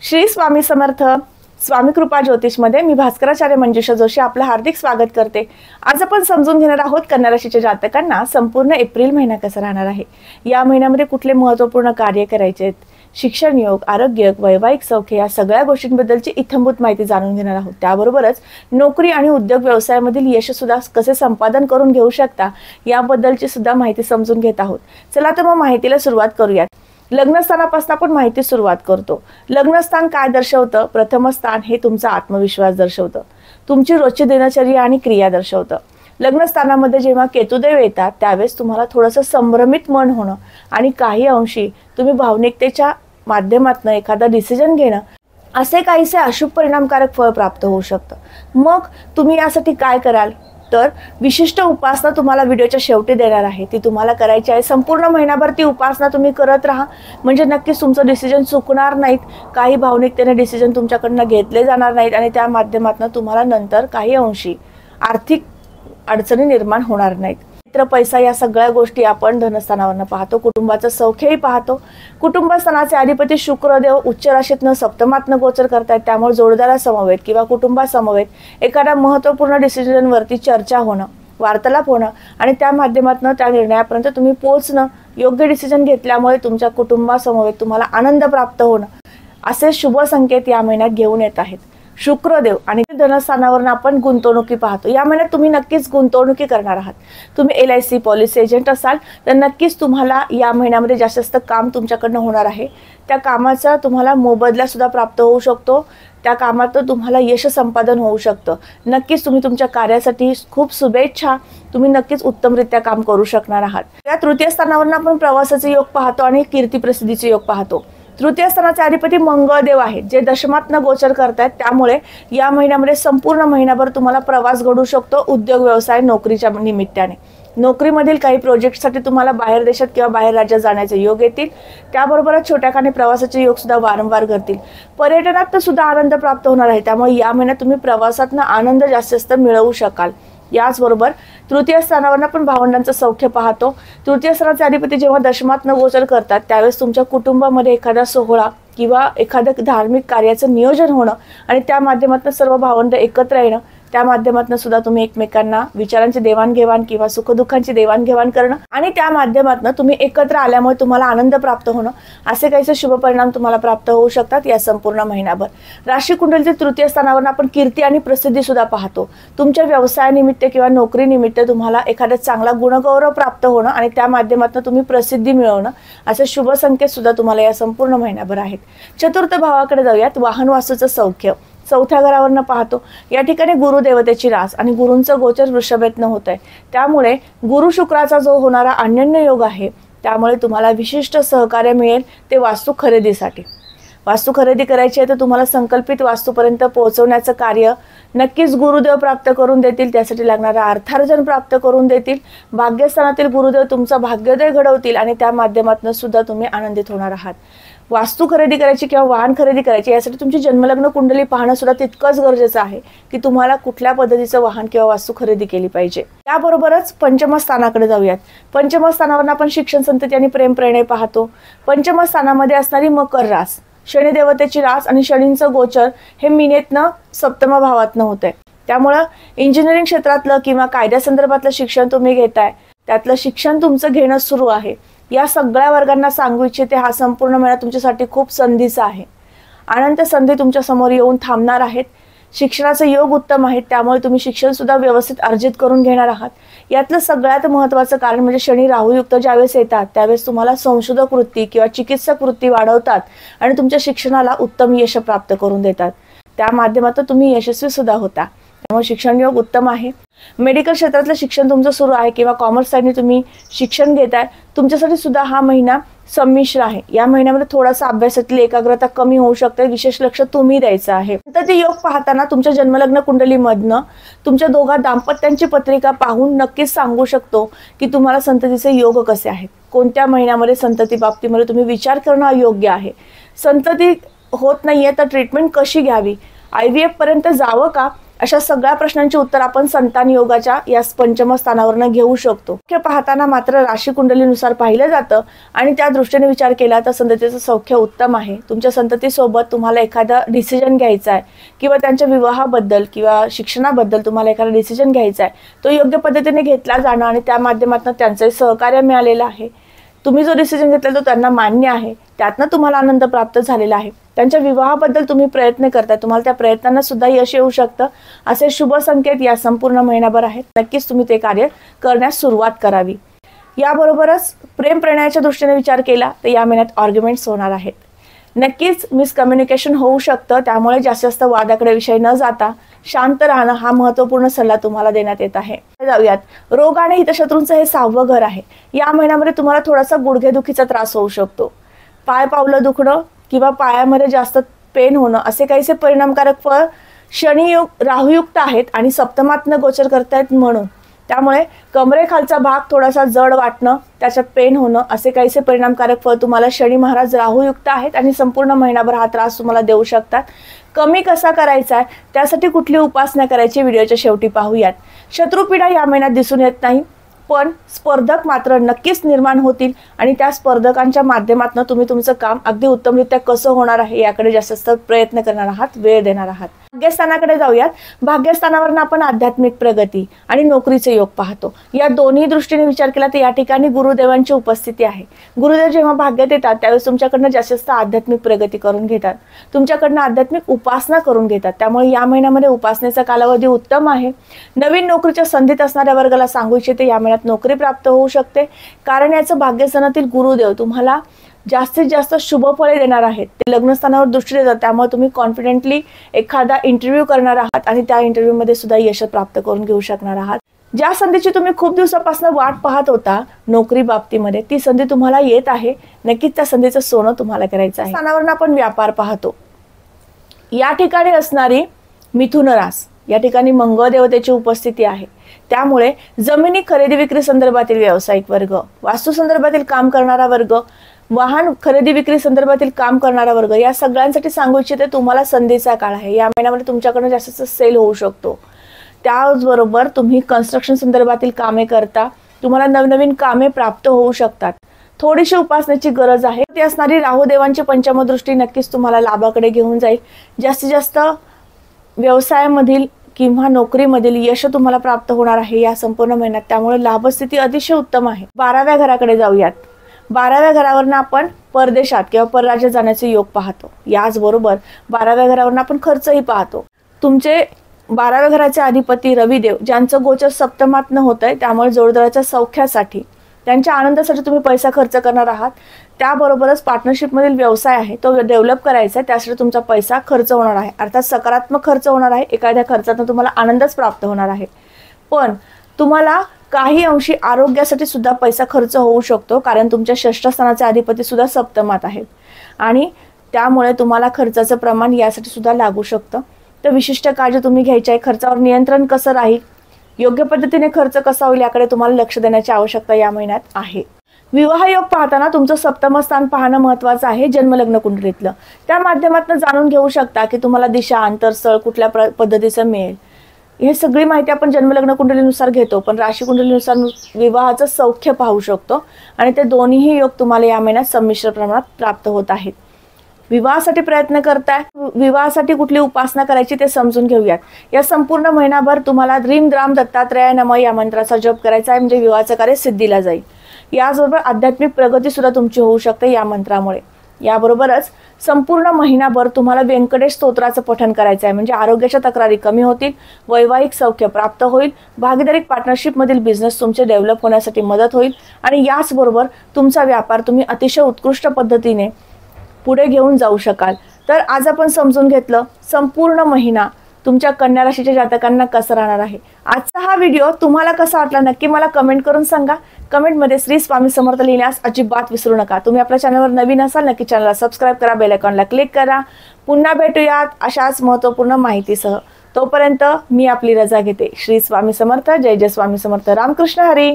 श्री स्वामी समर्थ. स्वामी कृपा ज्योतिषमध्ये मी भास्कराचार्य मंजुषा जोशी आपलं हार्दिक स्वागत करते. आज आपण समजून घेणार आहोत कन्या राशीच्या जातकांना संपूर्ण एप्रिल महिना कसा राहणार आहे. या महिन्यामध्ये कुठले महत्त्वपूर्ण कार्य करायचे आहेत, शिक्षण योग, आरोग्य, वैवाहिक सौख्य या सगळ्या गोष्टींबद्दलची इत्थंभूत माहिती जाणून घेणार आहोत. त्याबरोबरच नोकरी आणि उद्योग व्यवसायामधील यश सुद्धा कसे संपादन करून घेऊ शकता याबद्दलची सुद्धा माहिती समजून घेत आहोत. चला तर मग माहितीला सुरुवात करूयात. लग्नस्थानापासून आपण माहिती सुरुवात करतो. लग्नस्थान काय दर्शवतं? प्रथम स्थान हे तुमचा आत्मविश्वास दर्शवतं, तुमची रोजची दिनचर्या आणि क्रिया दर्शवतं. लग्नस्थानामध्ये जेव्हा केतुदेव येतात त्यावेळेस तुम्हाला थोडंसं संभ्रमित मन होणं आणि काही अंशी तुम्ही भावनिकतेच्या माध्यमातून एखादा डिसिजन घेणं असे काहीसे अशुभ परिणामकारक फळ प्राप्त होऊ शकतं. मग तुम्ही यासाठी काय कराल? तर विशिष्ट उपासना तुम्हाला व्हिडिओच्या शेवटी देणार आहे, ती तुम्हाला करायची आहे. संपूर्ण महिनाभर ती उपासना तुम्ही करत राहा, म्हणजे नक्कीच तुमचं डिसिजन चुकणार नाहीत, काही भावनिकतेने डिसिजन तुमच्याकडनं घेतले जाणार नाहीत आणि त्या माध्यमातून तुम्हाला नंतर काही अंशी आर्थिक अडचणी निर्माण होणार नाहीत. मित्र, पैसा या सगळ्या गोष्टी आपण धनस्थानावरनं पाहतो. कुटुंबाचं सौख्यही पाहतो. कुटुंबस्थानाचे अधिपती शुक्रदेव उच्च राशीतनं सप्तमातनं गोचर करतायत, त्यामुळे जोडदारासमवेत किंवा कुटुंबासमवेत एखाद्या महत्त्वपूर्ण डिसिजनवरती चर्चा होणं, वार्तालाप होणं आणि त्या माध्यमातून त्या निर्णयापर्यंत तुम्ही पोहोचणं, योग्य डिसिजन घेतल्यामुळे तुमच्या कुटुंबासमवेत तुम्हाला आनंद प्राप्त होणं असे शुभ संकेत या महिन्यात घेऊन येत आहेत. शुक्रदेव आणि धनस्थानावरून आपण गुंतवणुकी पाहतो. या महिन्यात तुम्ही नक्कीच गुंतवणुकी करणार आहात. तुम्ही LIC पॉलिसी एजंट असाल तर नक्कीच तुम्हाला या महिन्यामध्ये जास्त काम तुमच्याकडनं होणार आहे. त्या कामाचा तुम्हाला मोबदला सुद्धा प्राप्त होऊ शकतो. त्या कामात तुम्हाला यश संपादन होऊ शकतं. नक्कीच तुम्ही तुमच्या कार्यासाठी खूप शुभेच्छा. तुम्ही नक्कीच उत्तमरित्या काम करू शकणार आहात. या तृतीय स्थानावरून आपण प्रवासाचे योग पाहतो आणि कीर्ती प्रसिद्धीचे योग पाहतो. तृतीय स्थानाचे अधिपती मंगळदेव आहेत, जे दशमातनं गोचर करतायत, त्यामुळे या महिन्यामध्ये संपूर्ण महिनाभर तुम्हाला प्रवास घडू शकतो. उद्योग व्यवसाय नोकरीच्या निमित्ताने नोकरीमधील काही प्रोजेक्टसाठी तुम्हाला बाहेर देशात किंवा बाहेर राज्यात जाण्याचे योग येतील. त्याबरोबरच छोट्याखानी प्रवासाचे योग सुद्धा वारंवार घडतील. पर्यटनात सुद्धा आनंद प्राप्त होणार आहे, त्यामुळे या महिन्यात तुम्ही प्रवासातनं आनंद जास्त मिळवू शकाल. याचबरोबर तृतीय स्थानावर आपण भावंडांचं सौख्य पाहतो. तृतीय स्थानाचे अधिपती जेव्हा दशमातनं गोचर करतात त्यावेळेस तुमच्या कुटुंबामध्ये एखादा सोहळा किंवा एखाद्या धार्मिक कार्याचं नियोजन होणं आणि त्या माध्यमातून सर्व भावंड एकत्र येणं, त्या माध्यमातून सुद्धा तुम्ही एकमेकांना विचारांची देवाणघेवाण किंवा सुखदुःखांची देवाणघेवाण करणं आणि त्या माध्यमातून तुम्ही एकत्र आल्यामुळे तुम्हाला आनंद प्राप्त होणं असे काहीसे शुभ परिणाम तुम्हाला प्राप्त होऊ शकतात या संपूर्ण महिनाभर. राशी कुंडलीच्या तृतीय स्थानावर आपण कीर्ती आणि प्रसिद्धी सुद्धा पाहतो. तुमच्या व्यवसायानिमित्त किंवा नोकरीनिमित्त तुम्हाला एखादा चांगला गुणगौरव प्राप्त होणं आणि त्या माध्यमातून तुम्ही प्रसिद्धी मिळवणं असे शुभ संकेत सुद्धा तुम्हाला या संपूर्ण महिनाभर आहेत. चतुर्थ भावाकडे जाऊयात. वाहन वास्तूचं सौख्य चौथ्या घरावरनं पाहतो. या ठिकाणी गुरुदेवतेची रास आणि गुरूंचं गोचर वृषभेतनं होत आहे, त्यामुळे गुरु शुक्राचा जो होणारा अन्योन्य योग आहे त्यामुळे तुम्हाला विशिष्ट सहकार्य मिळेल ते वास्तू खरेदीसाठी. वास्तू खरेदी करायची आहे तर तुम्हाला संकल्पित वास्तूपर्यंत पोहोचवण्याचं कार्य नक्कीच गुरुदेव प्राप्त करून देतील. त्यासाठी लागणारा अर्थार्जन प्राप्त करून देतील. भाग्यस्थानातील गुरुदेव तुमचा भाग्योदय घडवतील आणि त्या माध्यमातून सुद्धा तुम्ही आनंदित होणार आहात. वास्तू खरेदी करायची किंवा वाहन खरेदी करायची यासाठी तुमची जन्मलग्न कुंडली पाहणं सुद्धा तितकंच गरजेचं आहे की तुम्हाला कुठल्या पद्धतीचं वाहन किंवा वास्तू खरेदी केली पाहिजे. त्याबरोबरच पंचम स्थानाकडे जाऊयात. पंचम स्थानावर आपण शिक्षण, संतती आणि प्रेम प्रणय पाहतो. पंचम स्थानामध्ये असणारी मकर रास, शनिदेवतेची रास आणि शनींचं गोचर हे मीनेतनं सप्तम भावातनं होत आहे. त्यामुळं इंजिनिअरिंग क्षेत्रातलं किंवा कायद्यासंदर्भातलं शिक्षण तुम्ही घेताय, त्यातलं शिक्षण तुमचं घेणं सुरू आहे, या सगळ्या वर्गांना सांगू इच्छिते हा संपूर्ण महिना तुमच्यासाठी खूप संधीचा आहे. अनंत संधी तुमच्या समोर येऊन थांबणार आहेत. शिक्षणाचे योग उत्तम आहेत, त्यामुळे तुम्ही शिक्षण सुद्धा व्यवस्थित अर्जित करून घेणार आहात. यातलं सगळ्यात महत्त्वाचं कारण म्हणजे शनी राहुयुक्त ज्यावेळेस येतात त्यावेळेस तुम्हाला संशोधक वृत्ती किंवा चिकित्सक वृत्ती वाढवतात आणि तुमच्या शिक्षणाला उत्तम यश प्राप्त करून देतात. त्या माध्यमातून तुम्ही यशस्वी सुद्धा होता, त्यामुळे शिक्षण योग उत्तम आहे. मेडिकल क्षेत्रातलं शिक्षण तुमचं सुरू आहे किंवा कॉमर्स साईडने तुम्ही शिक्षण घेताय, तुमच्यासाठी सुद्धा हा महिना संमिश्र आहे. या महिन्यामध्ये थोडासा अभ्यासातील एकाग्रता कमी होऊ शकते, विशेष लक्ष तुम्ही द्यायचं आहे. तर ते योग पाहताना तुमच्या जन्मलग्न कुंडलीमधनं तुमच्या दोघा दाम्पत्यांची पत्रिका पाहून नक्कीच सांगू शकतो की तुम्हाला संततीचे योग कसे आहेत. कोणत्या महिन्यामध्ये संतती बाबतीमध्ये तुम्ही विचार करणं योग्य आहे. संतती होत नाहीये तर ट्रीटमेंट कशी घ्यावी, IVF पर्यंत जावं का, अशा सगळ्या प्रश्नांची उत्तर आपण संतान योगाच्या या पंचम स्थानावरनं घेऊ शकतो। हे पाहताना मात्र राशी कुंडलीनुसार पाहिलं जातं आणि त्या दृष्टीने विचार केला तर संततीचं सौख्य उत्तम आहे। तुमच्या संततीसोबत तुम्हाला एखादा डिसिजन घ्यायचा आहे किंवा त्यांच्या विवाहाबद्दल किंवा शिक्षणाबद्दल तुम्हाला एखादा डिसिजन घ्यायचा आहे, तो योग्य पद्धतीने घेतला जाणं आणि त्या माध्यमातून त्यांचं सहकार्य मिळालेलं आहे। तुम्ही जो डिसिजन घेतला तो त्यांना मान्य आहे, त्यातनं तुम्हाला आनंद प्राप्त झालेला आहे। त्यांच्या विवाहाबद्दल तुम्ही प्रयत्न करताय, तुम्हाला त्या प्रयत्नांना सुद्धा यश येऊ शकतं, असे शुभ संकेत या संपूर्ण महिनाभर आहेत। नक्कीच तुम्ही ते कार्य करण्यास सुरुवात करावी। याबरोबरच प्रेम प्रणयाच्या दृष्टीने विचार केला तर या महिन्यात आर्ग्युमेंट्स होणार आहेत। नक्कीच मिसकम्युनिकेशन होऊ शकतं, त्यामुळे जास्तीत जास्त वादाकडे विषय न जाता शांत राहणं हा महत्त्वपूर्ण सल्ला तुम्हाला देण्यात येत आहे। जाऊयात, रोग आणि हितशत्रूंचं हे 6वं घर आहे। या महिन्यामध्ये तुम्हाला थोडासा गुडघेदुखीचा त्रास होऊ शकतो, पाय पावलं दुखणं किंवा पायामध्ये जास्त पेन होणं असे काहीसे परिणामकारक फळ शनियुक्त राहुयुक्त आहेत आणि सप्तमातनं गोचर करतायत म्हणून त्यामुळे कमरेखालचा भाग थोडासा जड वाटणं, त्याच्यात पेन होणं असे काहीसे परिणामकारक फळ तुम्हाला शनी महाराज राहुयुक्त आहेत आणि संपूर्ण महिनाभर हा त्रास तुम्हाला देऊ शकतात। कमी कसा करायचा आहे त्यासाठी कुठली उपासना करायची व्हिडिओच्या शेवटी पाहूयात। शत्रुपीडा या महिन्यात दिसून येत नाही, पण स्पर्धक मात्र नक्कीच निर्माण होतील आणि त्या स्पर्धकांच्या माध्यमातून तुम्ही तुमचं काम अगदी उत्तमरित्या कसं होणार आहे याकडे जास्त प्रयत्न करणार आहात, वेळ देणार आहात। भाग्यस्थानाकडे जाऊयात। भाग्यस्थानावरून आपण आध्यात्मिक प्रगती आणि नोकरीचे योग पाहतो। या दोन्ही दृष्टीने विचार केला तर या ठिकाणी गुरुदेवांची उपस्थिती आहे। गुरुदेव जेव्हा भाग्यात येतात त्यावेळेस तुमच्याकडनं जास्त आध्यात्मिक प्रगती करून घेतात, तुमच्याकडनं आध्यात्मिक उपासना करून घेतात, त्यामुळे या महिन्यामध्ये उपासनेचा कालावधी उत्तम आहे। नवीन नोकरीच्या संधीत असणाऱ्या वर्गाला सांगू इच्छिते या महिन्यात नोकरी प्राप्त होऊ शकते, कारण याचं भाग्यस्थानातील गुरुदेव तुम्हाला जास्तीत जास्त शुभ फळे देणार आहेत। ते लग्नस्थानावर दृष्टी देतात, त्यामुळे तुम्ही कॉन्फिडेंटली एखादा इंटरव्ह्यू करणार आहात आणि त्या इंटरव्ह्यू मध्ये सुद्धा यश प्राप्त करून घेऊ शकणार आहात। ज्या संधीची तुम्ही खूप दिवसापासून वाट पाहत होता नोकरी बाबतीमध्ये ती संधी तुम्हाला येत आहे। नक्कीच त्या संधीचं सोनं तुम्हाला करायचं आहे। स्थानावरून आपण व्यापार पाहतो। या ठिकाणी असणारी मिथुन रास, या ठिकाणी मंगळ देवतेची उपस्थिती आहे, त्यामुळे जमिनी खरेदी विक्री संदर्भातील व्यावसायिक वर्ग, वास्तू संदर्भातील काम करणारा वर्ग, वाहन खरेदी विक्री संदर्भातील काम करणारा वर्ग या सगळ्यांसाठी सांगू इच्छिते तुम्हाला संधीचा काळ आहे। या महिन्यामध्ये तुमच्याकडून जास्त सेल होऊ शकतो। त्याचबरोबर तुम्ही कन्स्ट्रक्शन संदर्भातील कामे करता, तुम्हाला नवनवीन कामे प्राप्त होऊ शकतात। थोडीशी उपासनेची गरज आहे। ती असणारी राहुदेवांची पंचम दृष्टी नक्कीच तुम्हाला लाभाकडे घेऊन जाईल। जास्तीत जास्त व्यवसायामधील किंवा नोकरीमधील यश तुम्हाला प्राप्त होणार आहे या संपूर्ण महिन्यात, त्यामुळे लाभस्थिती अतिशय उत्तम आहे। 12व्या घराकडे जाऊयात। 12व्या घरावरून आपण परदेशात किंवा परराज्यात जाण्याचे योग पाहतो। याचबरोबर 12व्या घरावरून आपण खर्चही पाहतो। तुमचे 12व्या घराचे अधिपती रविदेव ज्यांचं गोचर सप्तमातनं होत आहे, त्यामुळे जोडदाराच्या सौख्यासाठी त्यांच्या आनंदासाठी तुम्ही पैसा खर्च करणार आहात। त्याबरोबरच पार्टनरशिपमधील व्यवसाय आहे तो डेव्हलप करायचा आहे, त्यासाठी तुमचा पैसा खर्च होणार आहे, अर्थात सकारात्मक खर्च होणार आहे। एखाद्या खर्चातून तुम्हाला आनंदच प्राप्त होणार आहे, पण तुम्हाला काही अंशी आरोग्यासाठी सुद्धा पैसा खर्च होऊ शकतो, कारण तुमच्या षष्ठ स्थानाचे अधिपती सुद्धा सप्तमात आहेत आणि त्यामुळे तुम्हाला खर्चाचं प्रमाण यासाठी सुद्धा लागू शकतं। तर विशिष्ट काळजी तुम्ही घ्यायची आहे। खर्चावर नियंत्रण कसं राहील, योग्य पद्धतीने खर्च कसा होईल याकडे तुम्हाला लक्ष देण्याची आवश्यकता या महिन्यात आहे। विवाह योग पाहताना तुमचं सप्तम स्थान पाहणं महत्त्वाचं आहे, जन्मलग्न कुंडलीतलं। त्या माध्यमातून जाणून घेऊ शकता की तुम्हाला दिशा, अंतरस्थळ कुठल्या पद्धतीचं मिळेल। हे सगळी माहिती आपण जन्मलग्न कुंडलीनुसार घेतो, पण राशी कुंडलीनुसार विवाहाचं सौख्य पाहू शकतो आणि ते दोन्हीही योग तुम्हाला या महिन्यात संमिश्र प्रमाणात प्राप्त होत आहेत। विवाहासाठी प्रयत्न करताय, विवाहासाठी कुठली उपासना करायची ते समजून घेऊयात। या संपूर्ण महिनाभर तुम्हाला ह्रीं द्राम दत्तात्रेयाय नमः या मंत्राचा जप करायचा आहे, म्हणजे विवाहाचं कार्य सिद्धीला जाईल। याचबरोबर आध्यात्मिक प्रगती सुद्धा तुमची होऊ शकते या मंत्रामुळे। याबरोबरच संपूर्ण महिनाभर तुम्हाला व्यंकटेश स्तोत्राचं पठण करायचं आहे, म्हणजे आरोग्याच्या तक्रारी कमी होतील, वैवाहिक सौख्य प्राप्त होईल, भागीदारी पार्टनरशिप मधील बिझनेस तुमचे डेव्हलप होण्यासाठी मदत होईल आणि याचबरोबर तुमचा व्यापार तुम्ही अतिशय उत्कृष्ट पद्धतीने पुढे घेऊन जाऊ शकाल। तर आज आपण समजून घेतलं संपूर्ण महिना तुमच्या कन्या राशीच्या जातकांना कसं राहणार आहे। आजचा हा व्हिडिओ तुम्हाला कसा वाटला नक्की मला कमेंट करून सांगा। कमेंटमध्ये श्री स्वामी समर्थ लिहिण्यास अजिबात विसरू नका। तुम्ही आपल्या चॅनलवर नवीन असाल नक्की चॅनलला सबस्क्राइब करा, बेल आयकॉनला क्लिक करा। पुन्हा भेटूयात अशाच महत्त्वपूर्ण माहितीसह। तोपर्यंत मी आपली रजा घेते। श्री स्वामी समर्थ, जय जय स्वामी समर्थ, रामकृष्ण हरी।